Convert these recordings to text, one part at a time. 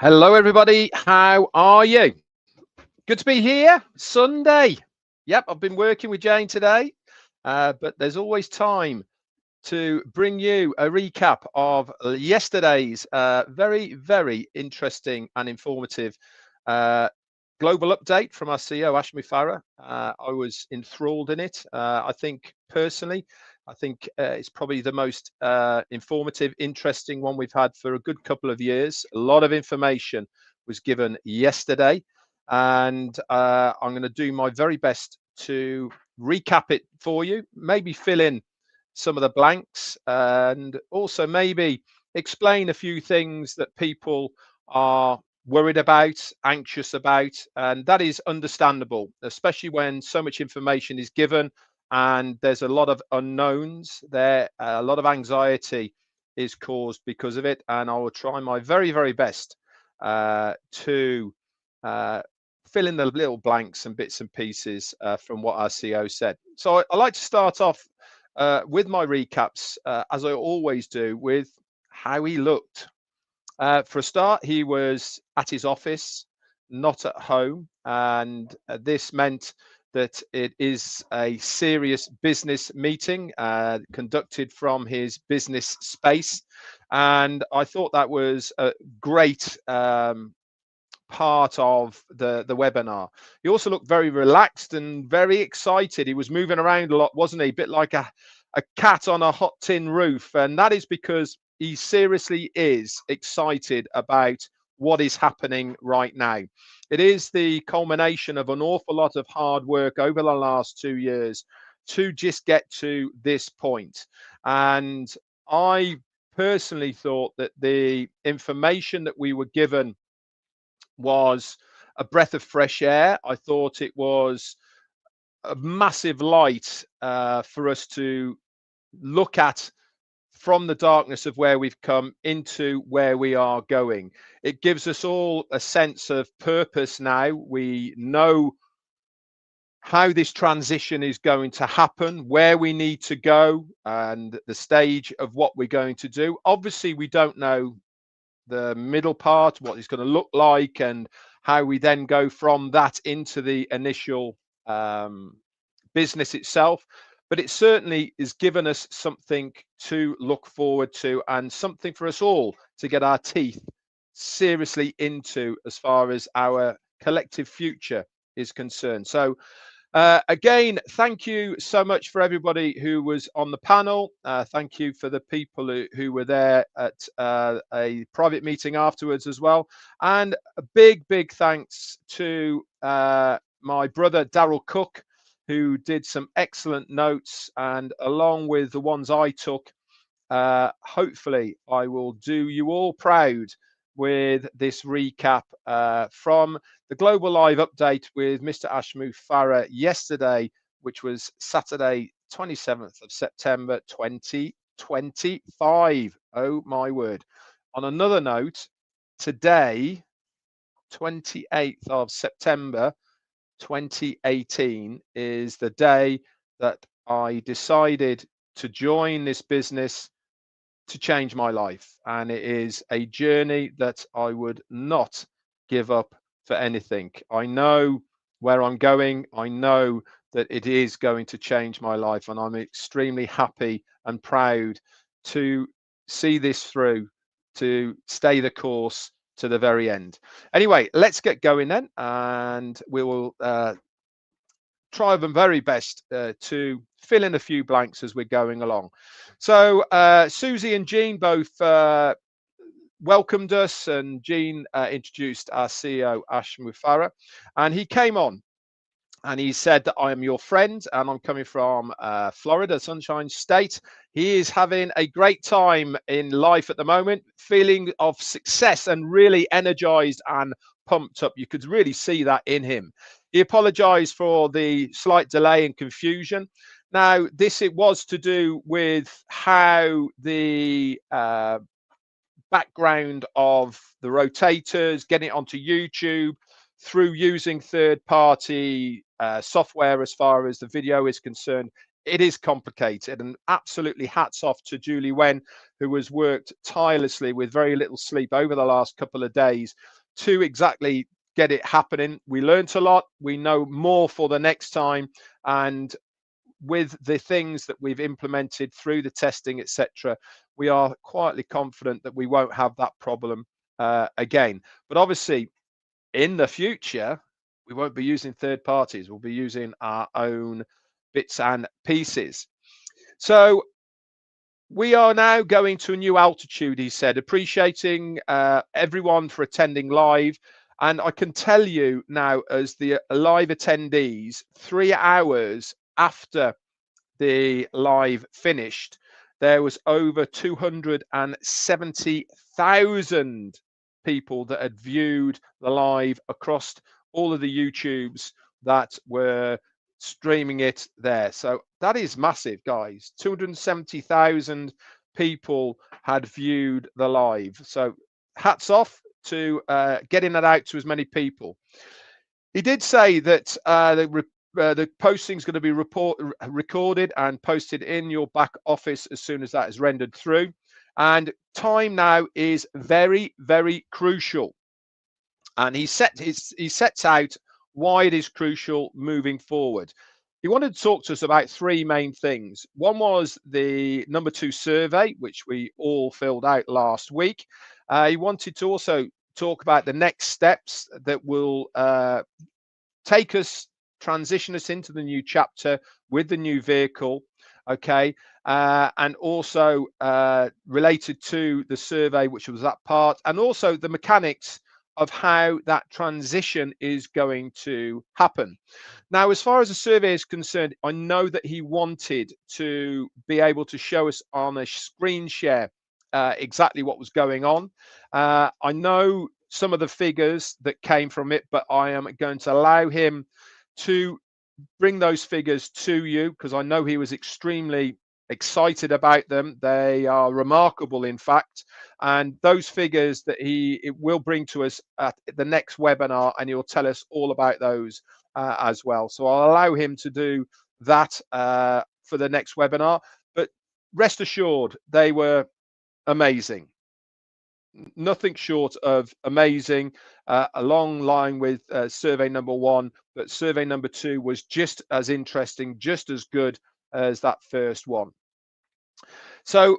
Hello, everybody. How are you? Good to be here. Sunday. Yep, I've been working with Jane today, but there's always time to bring you a recap of yesterday's very interesting and informative uh, global update from our CEO, Ashmi Farah. I was enthralled in it. I think personally, it's probably the most informative, interesting one we've had for a good couple of years. A lot of information was given yesterday, and I'm going to do my very best to recap it for you, maybe fill in some of the blanks, and also maybe explain a few things that people are worried about, anxious about, and that is understandable, especially when so much information is given and there's a lot of unknowns there. A lot of anxiety is caused because of it, and I will try my very best to uh, fill in the little blanks and bits and pieces from what our CEO said. So I like to start off with my recaps, as I always do, with how he looked. For a start, he was at his office, not at home, and this meant that it is a serious business meeting conducted from his business space. And I thought that was a great part of the webinar. He also looked very relaxed and very excited. He was moving around a lot, wasn't he? A bit like a cat on a hot tin roof. And that is because he seriously is excited about what is happening right now. It is the culmination of an awful lot of hard work over the last 2 years to just get to this point. And I personally thought that the information that we were given was a breath of fresh air. I thought it was a massive light for us to look at from the darkness of where we've come into where we are going. It gives us all a sense of purpose now. We know how this transition is going to happen, where we need to go, and the stage of what we're going to do. Obviously, we don't know the middle part, what it's going to look like, and how we then go from that into the initial business itself. But it certainly has given us something to look forward to and something for us all to get our teeth seriously into as far as our collective future is concerned. So again, thank you so much for everybody who was on the panel. Thank you for the people who were there at a private meeting afterwards as well. And a big thanks to my brother, Daryl Cook, who did some excellent notes. And along with the ones I took, hopefully I will do you all proud with this recap from the Global Live update with Mr. Ashmu Farah yesterday, which was Saturday, 27th of September 2025. Oh my word. On another note, today, 28th of September 2018, is the day that I decided to join this business to change my life. And it is a journey that I would not give up for anything. I know where I'm going. I know that it is going to change my life. And I'm extremely happy and proud to see this through, to stay the course to the very end. Anyway, let's get going then. And we will try the very best to fill in a few blanks as we're going along. So Susie and Jean both welcomed us, and Jean introduced our CEO, Ash Mufara, and he came on and he said that I am your friend and I'm coming from Florida, Sunshine State. He is having a great time in life at the moment, feeling of success and really energized and pumped up. You could really see that in him. He apologized for the slight delay and confusion. Now, it was to do with how the background of the rotators, getting it onto YouTube through using third-party software as far as the video is concerned, it is complicated, and absolutely hats off to Julie Wen, who has worked tirelessly with very little sleep over the last couple of days to exactly get it happening. We learnt a lot. We know more for the next time, and with the things that we've implemented through the testing, etc., we are quietly confident that we won't have that problem again. But obviously, in the future, we won't be using third parties. We'll be using our own bits and pieces. So we are now going to a new altitude, he said, appreciating everyone for attending live. And I can tell you now, as the live attendees, 3 hours after the live finished, there was over 270,000 people that had viewed the live across all of the YouTubes that were streaming it there. So that is massive, guys. 270,000 people had viewed the live. So hats off to getting that out to as many people. He did say that the posting is going to be recorded and posted in your back office as soon as that is rendered through. And time now is very, very crucial. And he sets out why it is crucial moving forward. He wanted to talk to us about three main things. One was the number 2 survey, which we all filled out last week. He wanted to also talk about the next steps that will take us, transition us into the new chapter with the new vehicle, okay, and also related to the survey, which was that part, and also the mechanics of how that transition is going to happen. Now, as far as the survey is concerned, I know that he wanted to be able to show us on a screen share exactly what was going on. I know some of the figures that came from it, but I am going to allow him to bring those figures to you because I know he was extremely excited about them. They are remarkable, in fact, and those figures that it will bring to us at the next webinar, and he'll tell us all about those as well. So I'll allow him to do that for the next webinar, but rest assured they were amazing. Nothing short of amazing, a long line with survey number 1, but survey number 2 was just as interesting, just as good as that first one. So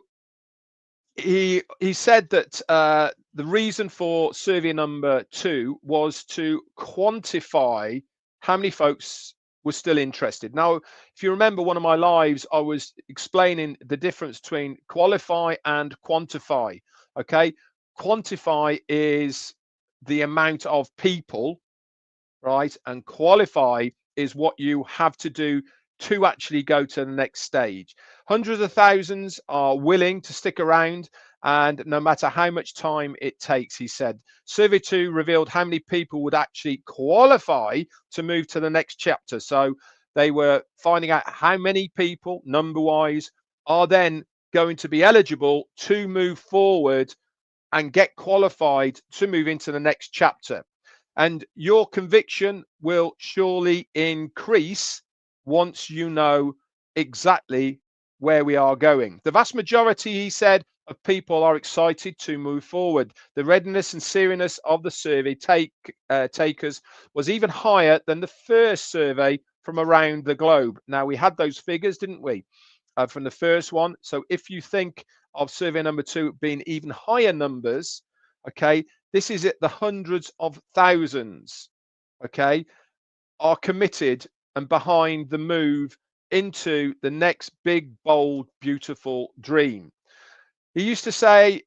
he said that the reason for survey number 2 was to quantify how many folks were still interested. Now, if you remember one of my lives, I was explaining the difference between qualify and quantify. Okay, quantify is the amount of people, right? And qualify is what you have to do to actually go to the next stage. Hundreds of thousands are willing to stick around, and no matter how much time it takes, he said. Survey 2 revealed how many people would actually qualify to move to the next chapter. So they were finding out how many people, number-wise, are then going to be eligible to move forward and get qualified to move into the next chapter. And your conviction will surely increase once you know exactly where we are going. The vast majority, he said, of people are excited to move forward. The readiness and seriousness of the survey takers was even higher than the first survey from around the globe. Now, we had those figures, didn't we, from the first one. So if you think of survey number 2 being even higher numbers, okay, this is at the hundreds of thousands, okay, are committed and behind the move into the next big, bold, beautiful dream. He used to say,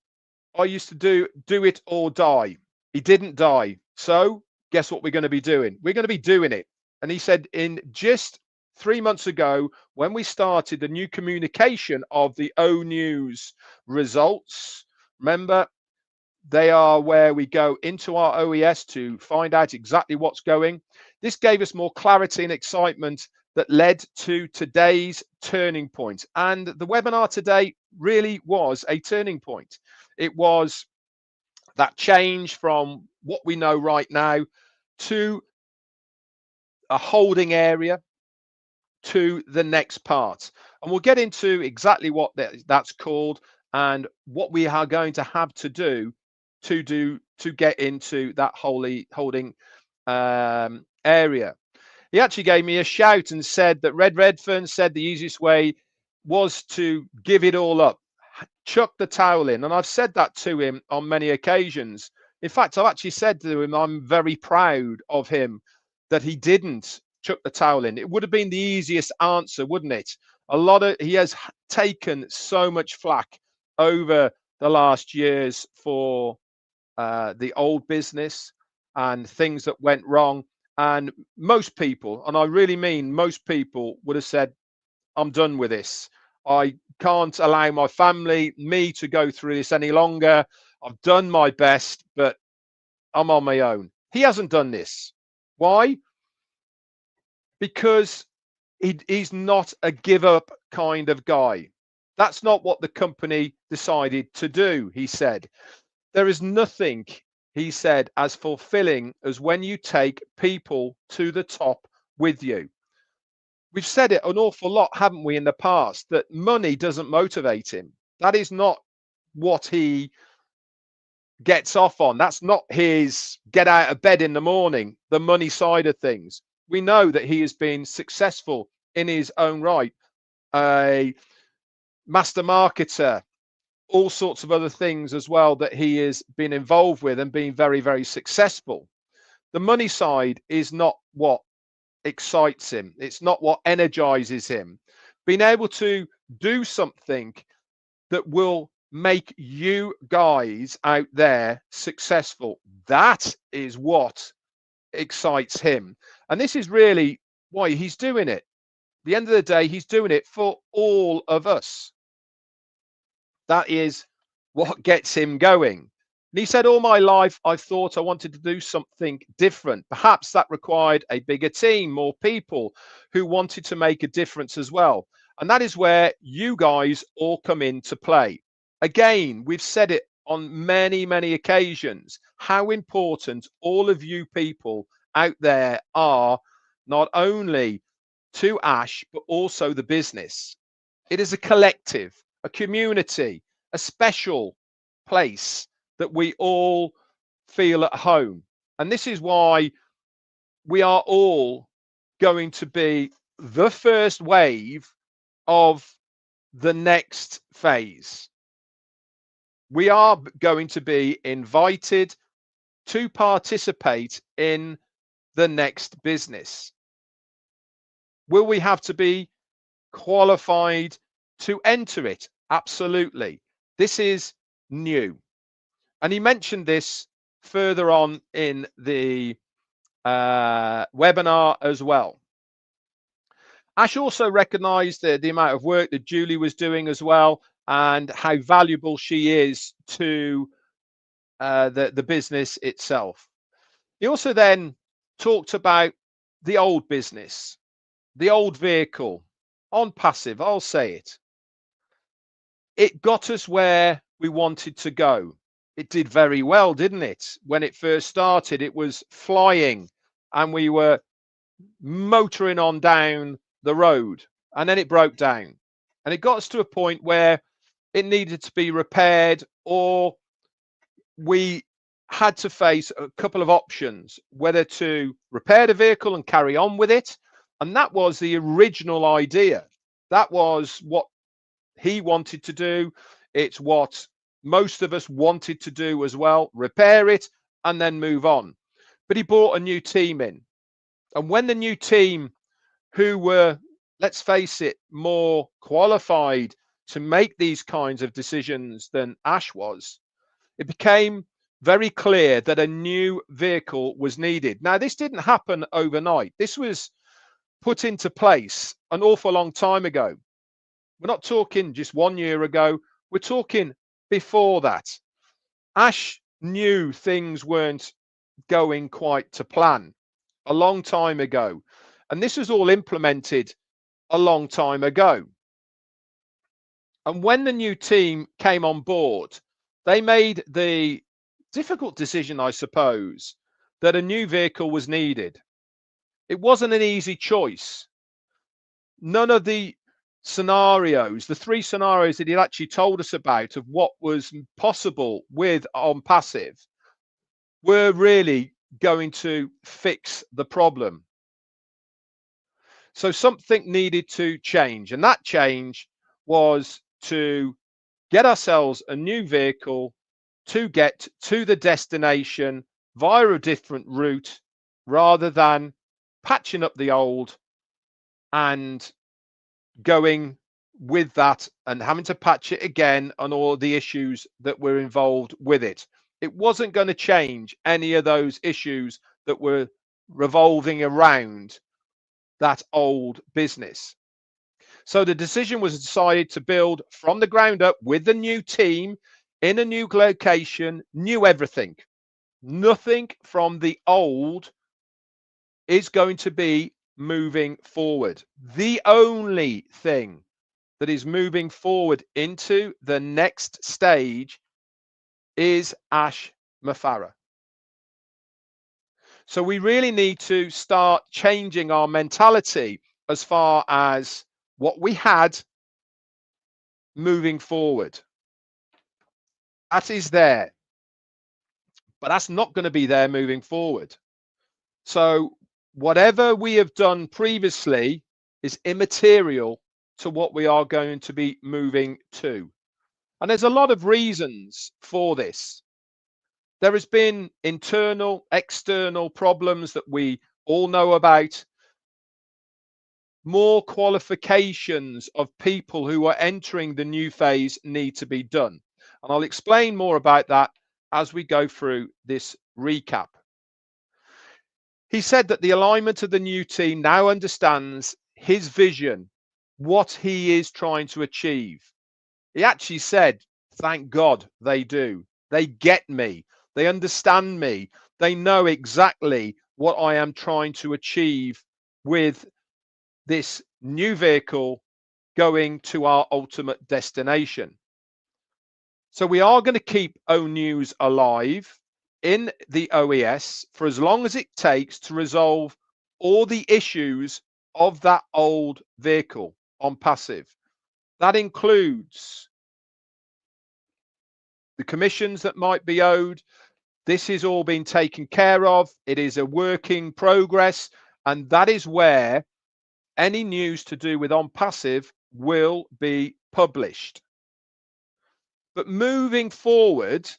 I used to do it or die. He didn't die. So guess what we're going to be doing? We're going to be doing it. And he said in just 3 months ago, when we started the new communication of the O News results, remember, they are where we go into our OES to find out exactly what's going. This gave us more clarity and excitement that led to today's turning point. And the webinar today really was a turning point. It was that change from what we know right now to a holding area, to the next part. And we'll get into exactly what that's called and what we are going to have to do to get into that holding area. He actually gave me a shout and said that Redfern said the easiest way was to give it all up, chuck the towel in. And I've said that to him on many occasions. In fact, I've actually said to him, I'm very proud of him that he didn't chuck the towel in. It would have been the easiest answer, wouldn't it? He has taken so much flack over the last years for the old business and things that went wrong. And most people, and I really mean most people, would have said, I'm done with this. I can't allow my family, me to go through this any longer. I've done my best, but I'm on my own. He hasn't done this. Why? Because he's not a give up kind of guy. That's not what the company decided to do, he said. There is nothing, he said, as fulfilling as when you take people to the top with you. We've said it an awful lot, haven't we, in the past, that money doesn't motivate him. That is not what he gets off on. That's not his get out of bed in the morning, the money side of things. We know that he has been successful in his own right, a master marketer, all sorts of other things as well that he has been involved with and been very, very successful. The money side is not what excites him. It's not what energizes him. Being able to do something that will make you guys out there successful, that is what excites him. And this is really why he's doing it. At the end of the day, he's doing it for all of us. That is what gets him going. And he said, all my life, I thought I wanted to do something different. Perhaps that required a bigger team, more people who wanted to make a difference as well. And that is where you guys all come into play. Again, we've said it on many, many occasions, how important all of you people out there are, not only to Ash, but also the business. It is a collective, a community, a special place that we all feel at home. And this is why we are all going to be the first wave of the next phase. We are going to be invited to participate in the next business. Will we have to be qualified to enter it? Absolutely. This is new. And he mentioned this further on in the webinar as well. Ash also recognized the amount of work that Julie was doing as well and how valuable she is to the business itself. He also then talked about the old business, the old vehicle, on passive, I'll say it. It got us where we wanted to go. It did very well, didn't it? When it first started, it was flying and we were motoring on down the road, and then it broke down and it got us to a point where it needed to be repaired, or we had to face a couple of options, whether to repair the vehicle and carry on with it. And that was the original idea. That was what he wanted to do. It's what most of us wanted to do as well, repair it and then move on. But he brought a new team in. And when the new team, who were, let's face it, more qualified to make these kinds of decisions than Ash was, it became very clear that a new vehicle was needed. Now, this didn't happen overnight. This was put into place an awful long time ago. We're not talking just 1 year ago. We're talking before that. Ash knew things weren't going quite to plan a long time ago. And this was all implemented a long time ago. And when the new team came on board, they made the difficult decision, I suppose, that a new vehicle was needed. It wasn't an easy choice. none of the scenarios, the three scenarios that he actually told us about of what was possible with on passive, were really going to fix the problem. So something needed to change, and that change was to get ourselves a new vehicle to get to the destination via a different route, rather than patching up the old and going with that and having to patch it again on all the issues that were involved with it. It wasn't going to change any of those issues that were revolving around that old business. So the decision was decided to build from the ground up with the new team in a new location, new everything. Nothing from the old is going to be moving forward. The only thing that is moving forward into the next stage is Ash Mafara. So we really need to start changing our mentality as far as what we had moving forward. That is there, but that's not going to be there moving forward. So whatever we have done previously is immaterial to what we are going to be moving to. And there's a lot of reasons for this. There has been internal, external problems that we all know about. More qualifications of people who are entering the new phase need to be done. And I'll explain more about that as we go through this recap. He said that the alignment of the new team now understands his vision, what he is trying to achieve. He actually said, thank God they do. They get me. They understand me. They know exactly what I am trying to achieve with this new vehicle going to our ultimate destination. So we are going to keep O News alive in the OES for as long as it takes to resolve all the issues of that old vehicle on passive. That includes the commissions that might be owed. This is all being taken care of. It is a work in progress, and that is where any news to do with on passive will be published. But moving forward,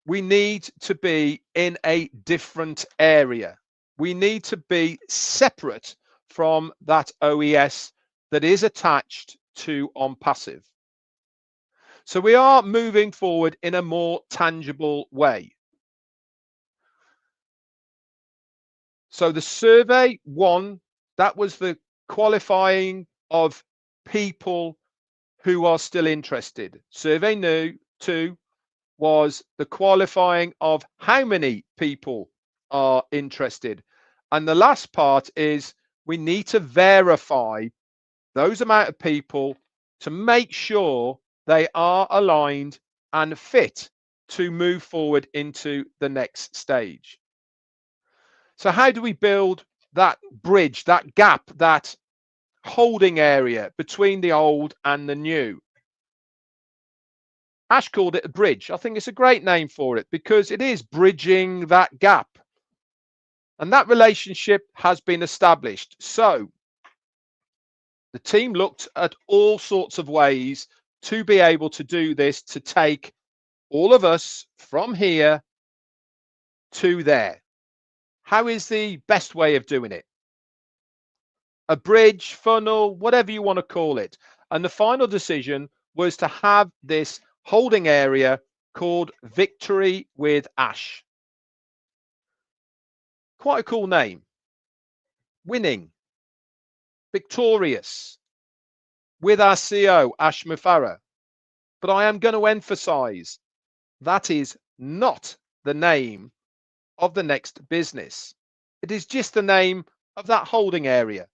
we need to be in a different area. We need to be separate from that OES that is attached to on passive. So we are moving forward in a more tangible way. So the survey one, that was the qualifying of people who are still interested. Survey two was the qualifying of how many people are interested. And the last part is we need to verify those amount of people to make sure they are aligned and fit to move forward into the next stage. So how do we build that bridge, that gap, that holding area between the old and the new? Ash called it a bridge. I think it's a great name for it because it is bridging that gap. And that relationship has been established. So the team looked at all sorts of ways to be able to do this, to take all of us from here to there. How is the best way of doing it? A bridge, funnel, whatever you want to call it. And the final decision was to have this holding area called Victory with Ash. Quite a cool name. Winning, victorious, with our CEO, Ash Mufara. But I am going to emphasize that is not the name of the next business. It is just the name of that holding area.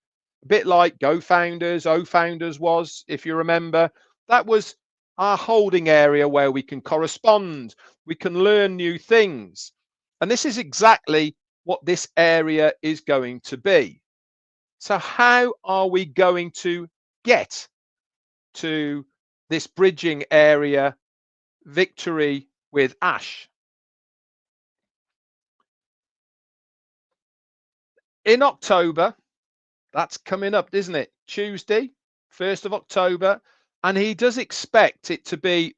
A bit like Go Founders, O Founders was, if you remember. That was our holding area where we can correspond, we can learn new things. And this is exactly what this area is going to be. So how are we going to get to this bridging area, victory with Ash? In October, that's coming up, isn't it? Tuesday, 1st of October. And he does expect it to be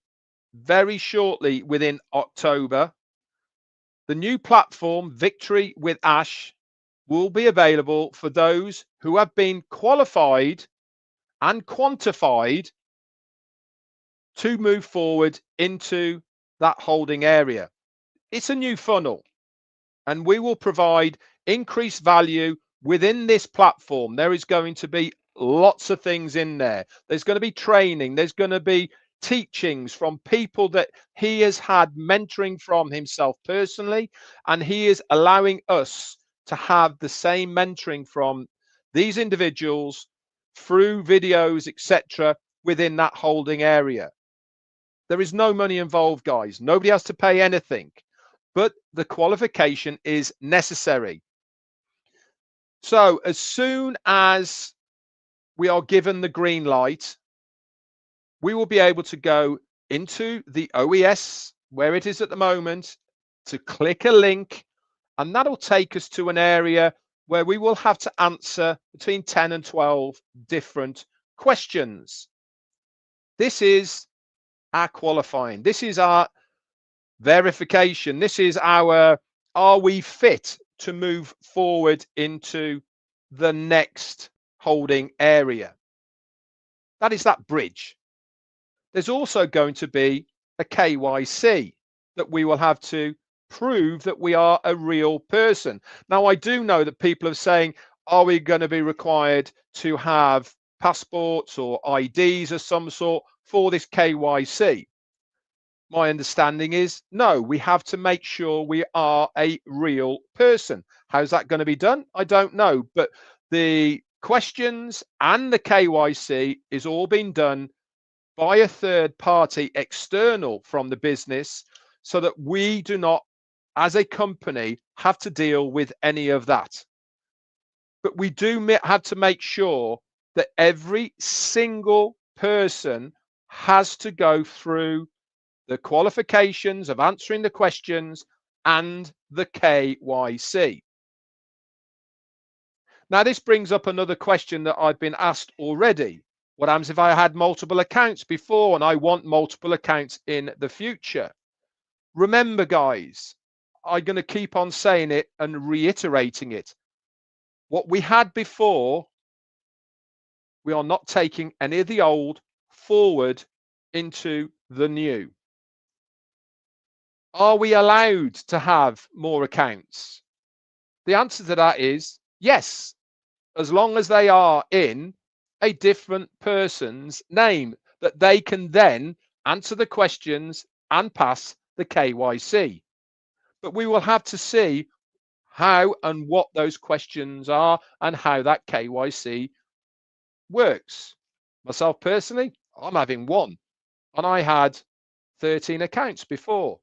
very shortly within October. The new platform, Victory with Ash, will be available for those who have been qualified and quantified to move forward into that holding area. It's a new funnel, and we will provide increased value within this platform. There is going to be lots of things in there. There's going to be training, there's going to be teachings from people that he has had mentoring from himself personally, and he is allowing us to have the same mentoring from these individuals through videos, etc., within that holding area. There is no money involved, guys. Nobody has to pay anything, but the qualification is necessary. So as soon as we are given the green light, we will be able to go into the OES where it is at the moment, to click a link, and that'll take us to an area where we will have to answer between 10 and 12 different questions. This is our qualifying. This is our verification. This is our, are we fit to move forward into the next holding area? That is that bridge. There's also going to be a KYC that we will have to prove that we are a real person. Now, I do know that people are saying, are we going to be required to have passports or IDs of some sort for this KYC? My understanding is no, we have to make sure we are a real person. How's that going to be done? I don't know. But the questions and the KYC is all being done by a third party external from the business, so that we do not, as a company, have to deal with any of that. But we do have to make sure that every single person has to go through the qualifications of answering the questions and the KYC. Now, this brings up another question that I've been asked already. What happens if I had multiple accounts before and I want multiple accounts in the future? Remember, guys, I'm going to keep on saying it and reiterating it. What we had before, we are not taking any of the old forward into the new. Are we allowed to have more accounts? The answer to that is yes, as long as they are in a different person's name, that they can then answer the questions and pass the KYC. But we will have to see how and what those questions are and how that KYC works. Myself personally, I'm having one, and I had 13 accounts before.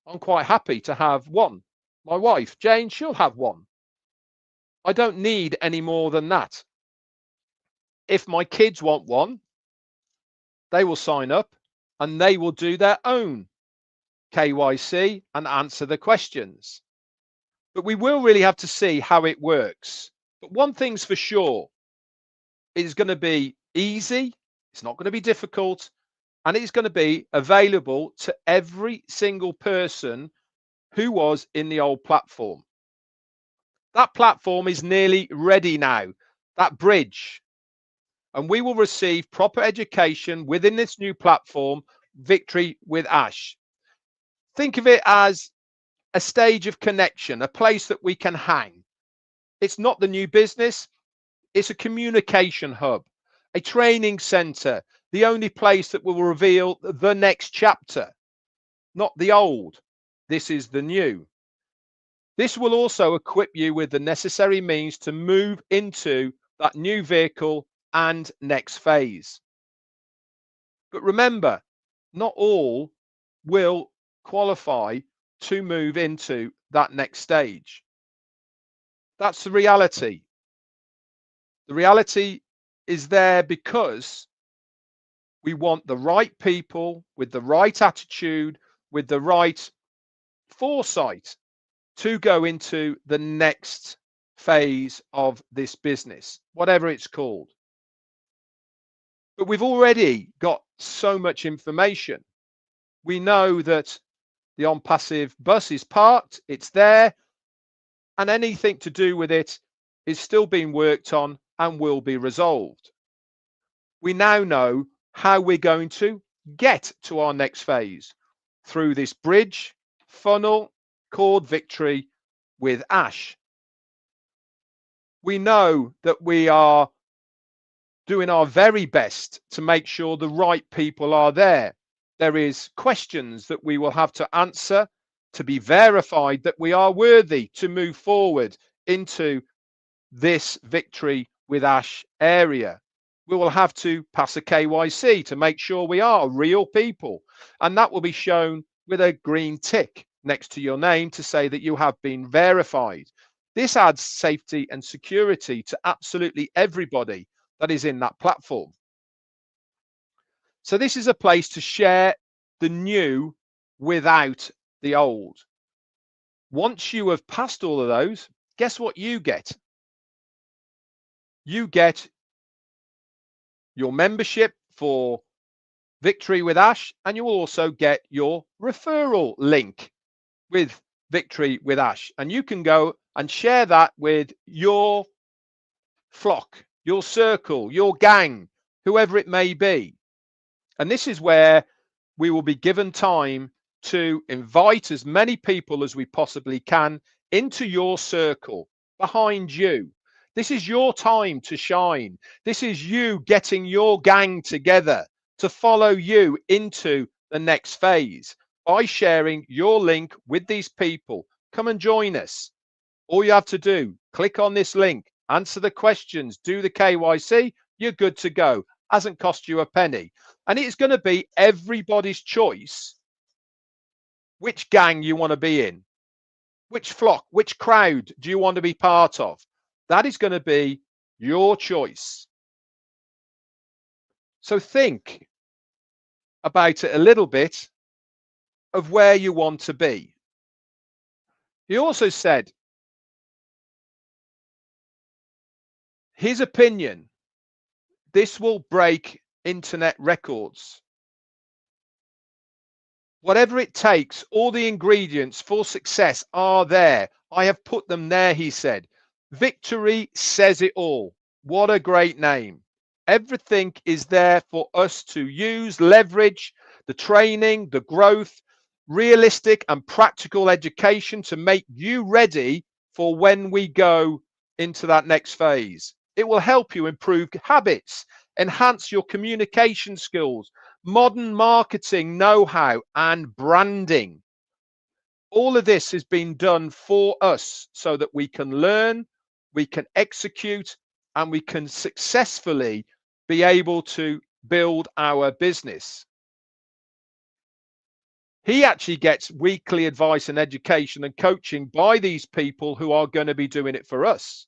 I'm quite happy to have one. My wife, Jane, she'll have one. I don't need any more than that. If my kids want one, they will sign up and they will do their own KYC and answer the questions. But we will really have to see how it works. But one thing's for sure, it is going to be easy, it's not going to be difficult, and it's going to be available to every single person who was in the old platform. That platform is nearly ready now, that bridge. And we will receive proper education within this new platform, Victory with Ash. Think of it as a stage of connection, a place that we can hang. It's not the new business, it's a communication hub, a training center, the only place that will reveal the next chapter, not the old. This is the new. This will also equip you with the necessary means to move into that new vehicle and next phase. But remember, not all will qualify to move into that next stage. That's the reality. The reality is there because we want the right people with the right attitude, with the right foresight to go into the next phase of this business, whatever it's called. But we've already got so much information. We know that the on passive bus is parked, it's there, and anything to do with it is still being worked on and will be resolved. We now know how we're going to get to our next phase through this bridge funnel called Victory with Ash. We know that we are doing our very best to make sure the right people are there. There is questions that we will have to answer to be verified that we are worthy to move forward into this Victory with Ash area. We will have to pass a KYC to make sure we are real people, and that will be shown with a green tick next to your name to say that you have been verified. This adds safety and security to absolutely everybody that is in that platform. So this is a place to share the new without the old. Once you have passed all of those, guess what you get? You get your membership for Victory with Ash, and you will also get your referral link with Victory with Ash. And you can go and share that with your flock, your circle, your gang, whoever it may be. And this is where we will be given time to invite as many people as we possibly can into your circle behind you. This is your time to shine. This is you getting your gang together to follow you into the next phase by sharing your link with these people. Come and join us. All you have to do, click on this link, answer the questions, do the KYC, you're good to go. Hasn't cost you a penny. And it's going to be everybody's choice which gang you want to be in, which flock, which crowd do you want to be part of. That is going to be your choice. So think about it a little bit of where you want to be. He also said his opinion, this will break internet records. Whatever it takes, all the ingredients for success are there. I have put them there, he said. Victory says it all. What a great name. Everything is there for us to use, leverage, the training, the growth, realistic and practical education to make you ready for when we go into that next phase. It will help you improve habits, enhance your communication skills, modern marketing know-how and branding. All of this has been done for us so that we can learn, we can execute, and we can successfully be able to build our business. He actually gets weekly advice and education and coaching by these people who are going to be doing it for us.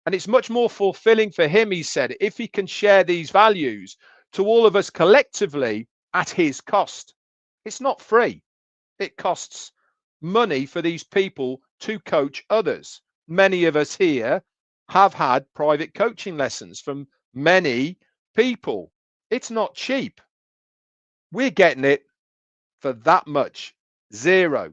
And it's much more fulfilling for him, he said, if he can share these values to all of us collectively at his cost. It's not free. It costs money for these people to coach others. Many of us here have had private coaching lessons from many people. It's not cheap. We're getting it for that much. Zero.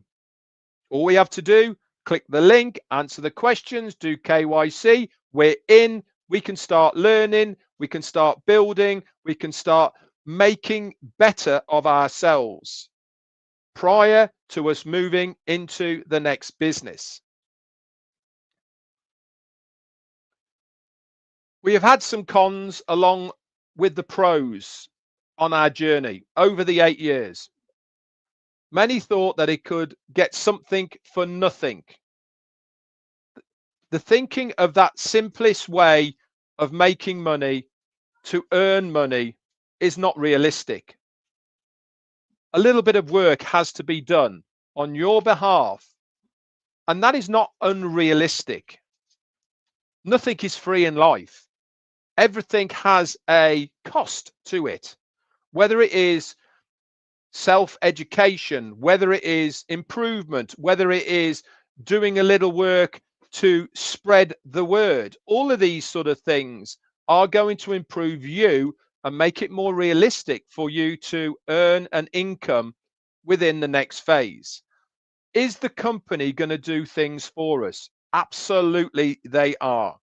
All we have to do, click the link, answer the questions, do KYC. We're in. We can start learning. We can start building. We can start making better of ourselves prior to us moving into the next business. We have had some cons along with the pros on our journey over the 8 years. Many thought that it could get something for nothing. The thinking of that simplest way of making money to earn money is not realistic. A little bit of work has to be done on your behalf, and that is not unrealistic. Nothing is free in life. Everything has a cost to it, whether it is self-education, whether it is improvement, whether it is doing a little work to spread the word. All of these sort of things are going to improve you and make it more realistic for you to earn an income within the next phase. Is the company going to do things for us? Absolutely, they are.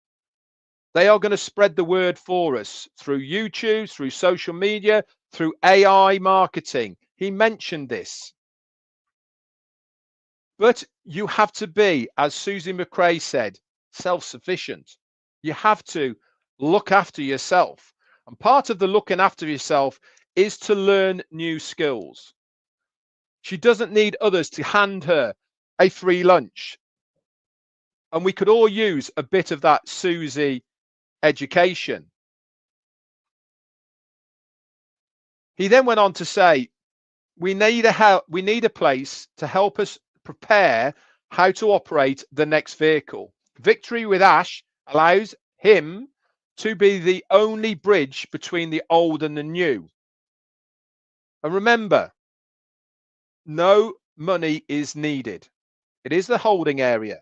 They are going to spread the word for us through YouTube, through social media, through AI marketing. He mentioned this. But you have to be, as Susie McRae said, self-sufficient. You have to look after yourself. And part of the looking after yourself is to learn new skills. She doesn't need others to hand her a free lunch. And we could all use a bit of that Susie education. He then went on to say, we need a place to help us prepare how to operate the next vehicle. Victory with Ash allows him to be the only bridge between the old and the new. And remember, no money is needed. It is the holding area.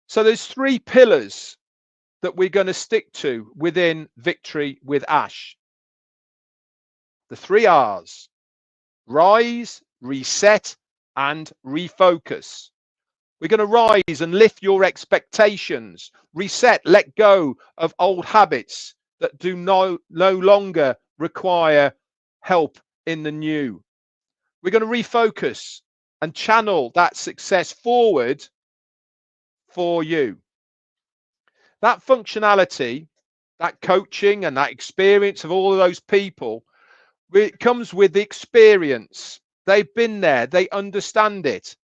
So there's 3 pillars that we're going to stick to within Victory with Ash. The 3 R's: rise, reset, and refocus. We're going to rise and lift your expectations, reset, let go of old habits that do no longer require help in the new. We're going to refocus and channel that success forward for you. That functionality, that coaching and that experience of all of those people, it comes with the experience. They've been there, they understand it.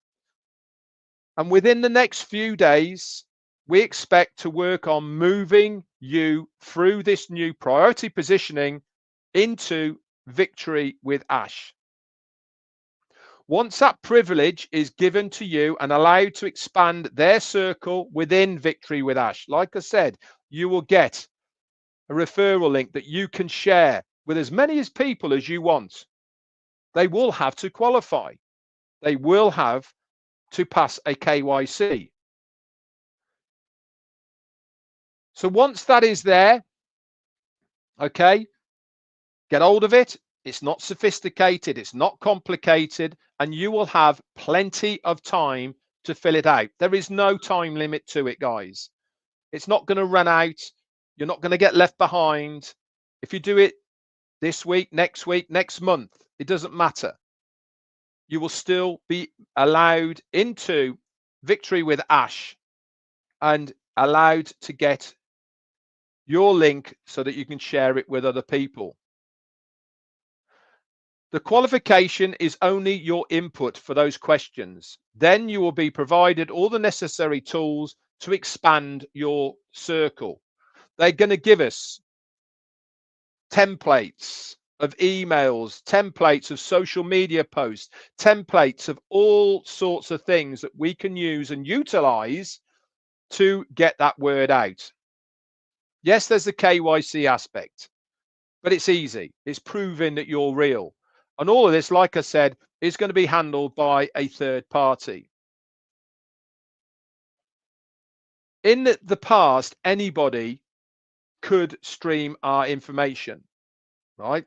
And within the next few days, we expect to work on moving you through this new priority positioning into Victory with Ash. Once that privilege is given to you and allowed to expand their circle within Victory with Ash, like I said, you will get a referral link that you can share with as many people as you want. They will have to qualify. They will have to pass a KYC. So once that is there, okay, get hold of it. It's not sophisticated, it's not complicated, and you will have plenty of time to fill it out. There is no time limit to it, guys. It's not going to run out. You're not going to get left behind. If you do it this week, next month, it doesn't matter. You will still be allowed into Victory with Ash and allowed to get your link so that you can share it with other people. The qualification is only your input for those questions. Then you will be provided all the necessary tools to expand your circle. They're going to give us templates of emails, templates of social media posts, templates of all sorts of things that we can use and utilize to get that word out. Yes, there's the KYC aspect, but it's easy. It's proving that you're real. And all of this, like I said, is going to be handled by a third party. In the past, anybody could stream our information, right?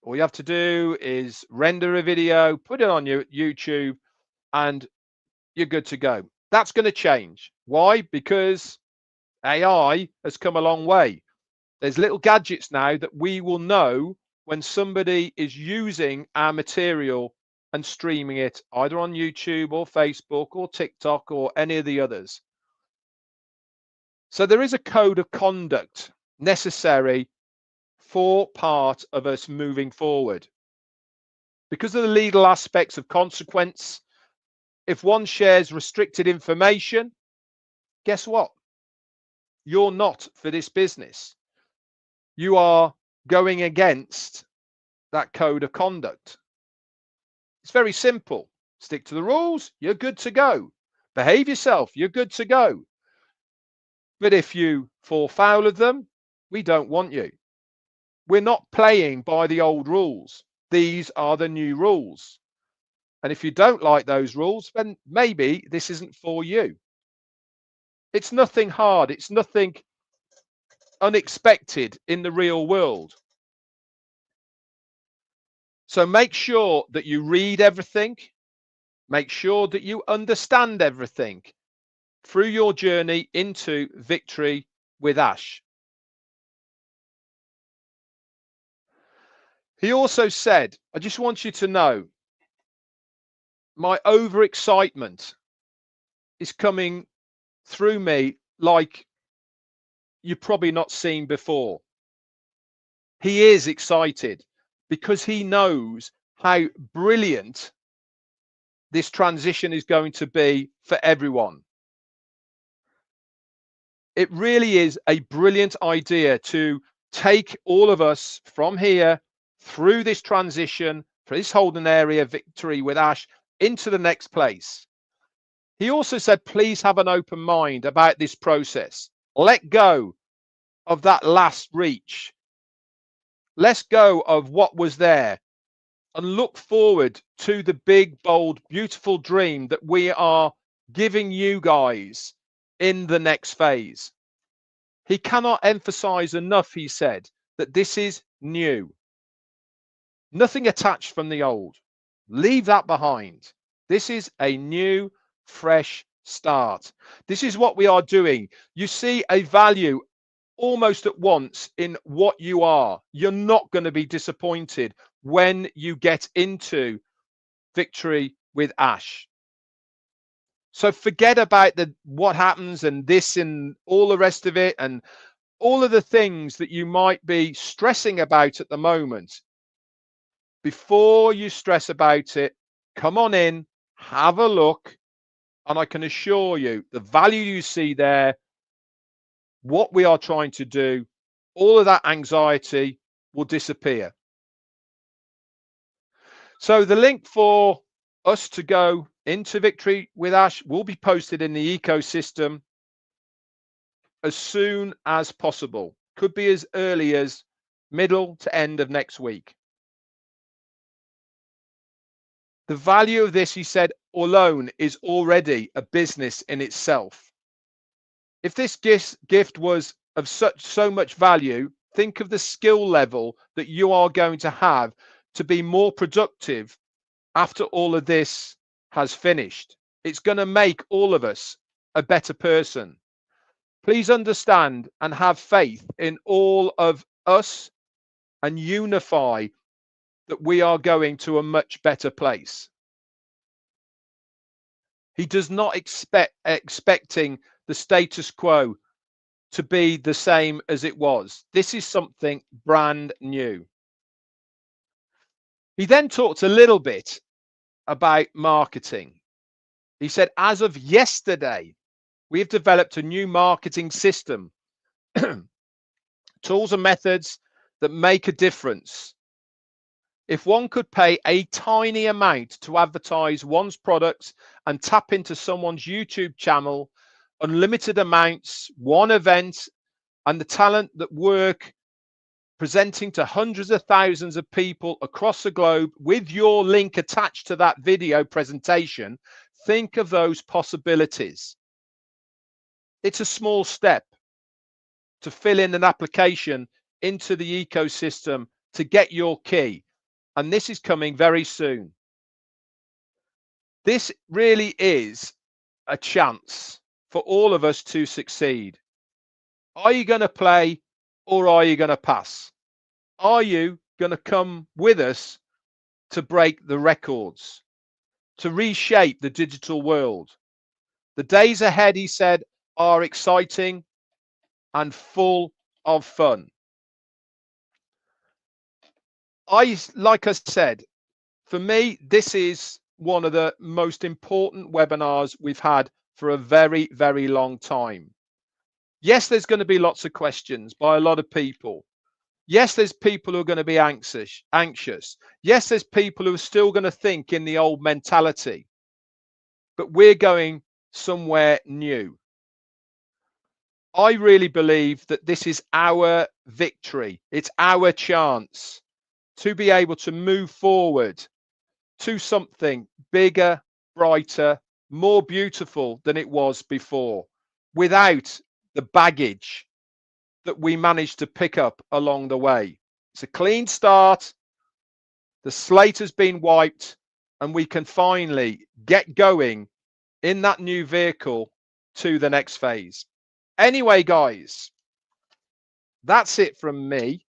All you have to do is render a video, put it on your YouTube, and you're good to go. That's going to change. Why? Because AI has come a long way. There's little gadgets now that we will know when somebody is using our material and streaming it either on YouTube or Facebook or TikTok or any of the others. So there is a code of conduct necessary for part of us moving forward. Because of the legal aspects of consequence, if one shares restricted information, guess what? You're not for this business. You are going against that code of conduct. It's very simple. Stick to the rules, you're good to go. Behave yourself, you're good to go. But if you fall foul of them, we don't want you. We're not playing by the old rules. These are the new rules. And if you don't like those rules, then maybe this isn't for you. It's nothing hard. It's nothing unexpected in the real world. So make sure that you read everything. Make sure that you understand everything through your journey into victory with Ash. He also said, I just want you to know my overexcitement is coming through me like you've probably not seen before. He is excited because he knows how brilliant this transition is going to be for everyone. It really is a brilliant idea to take all of us from here through this transition, for this Holden area victory with Ash, into the next place. He also said, please have an open mind about this process. Let go of that last reach. Let's go of what was there and look forward to the big, bold, beautiful dream that we are giving you guys in the next phase. He cannot emphasize enough, he said, that this is new. Nothing attached from the old. Leave that behind. This is a new, fresh start. This is what we are doing. You see a value almost at once in what you are. You're not going to be disappointed when you get into victory with Ash. So forget about what happens and this and all the rest of it and all of the things that you might be stressing about at the moment. Before you stress about it, come on in, have a look, and I can assure you the value you see there, what we are trying to do, all of that anxiety will disappear. So the link for us to go into victory with Ash will be posted in the ecosystem as soon as possible. Could be as early as middle to end of next week. The value of this, he said, alone is already a business in itself. If this gift was of so much value, think of the skill level that you are going to have to be more productive after all of this has finished. It's going to make all of us a better person. Please understand and have faith in all of us and unify that we are going to a much better place. He does not expecting the status quo to be the same as it was. This is something brand new. He then talked a little bit about marketing. He said, as of yesterday, we have developed a new marketing system, tools and methods that make a difference. If one could pay a tiny amount to advertise one's products and tap into someone's YouTube channel, unlimited amounts, one event, and the talent that work presenting to hundreds of thousands of people across the globe with your link attached to that video presentation, think of those possibilities. It's a small step to fill in an application into the ecosystem to get your key. And this is coming very soon. This really is a chance for all of us to succeed. Are you going to play or are you going to pass? Are you going to come with us to break the records, to reshape the digital world? The days ahead, he said, are exciting and full of fun. Like I said, for me, this is one of the most important webinars we've had for a very, very long time. Yes, there's going to be lots of questions by a lot of people. Yes, there's people who are going to be anxious. Yes, there's people who are still going to think in the old mentality. But we're going somewhere new. I really believe that this is our victory. It's our chance to be able to move forward to something bigger, brighter, more beautiful than it was before, without the baggage that we managed to pick up along the way. It's a clean start. The slate has been wiped, and we can finally get going in that new vehicle to the next phase. Anyway, guys, that's it from me.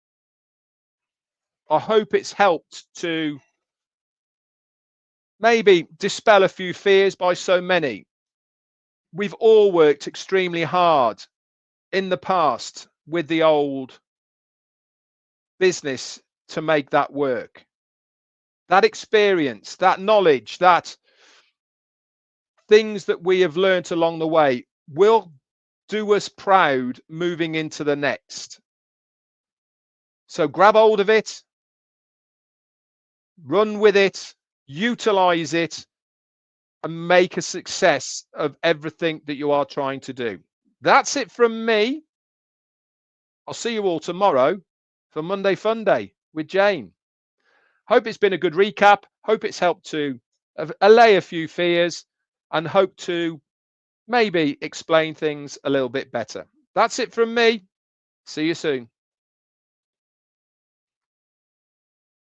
I hope it's helped to maybe dispel a few fears by so many. We've all worked extremely hard in the past with the old business to make that work. That experience, that knowledge, that things that we have learnt along the way will do us proud moving into the next. So grab hold of it, run with it, utilize it, and make a success of everything that you are trying to do. That's it from me. I'll see you all tomorrow for Monday Fun Day with Jane. Hope it's been a good recap. Hope it's helped to allay a few fears and hope to maybe explain things a little bit better. That's it from me. See you soon.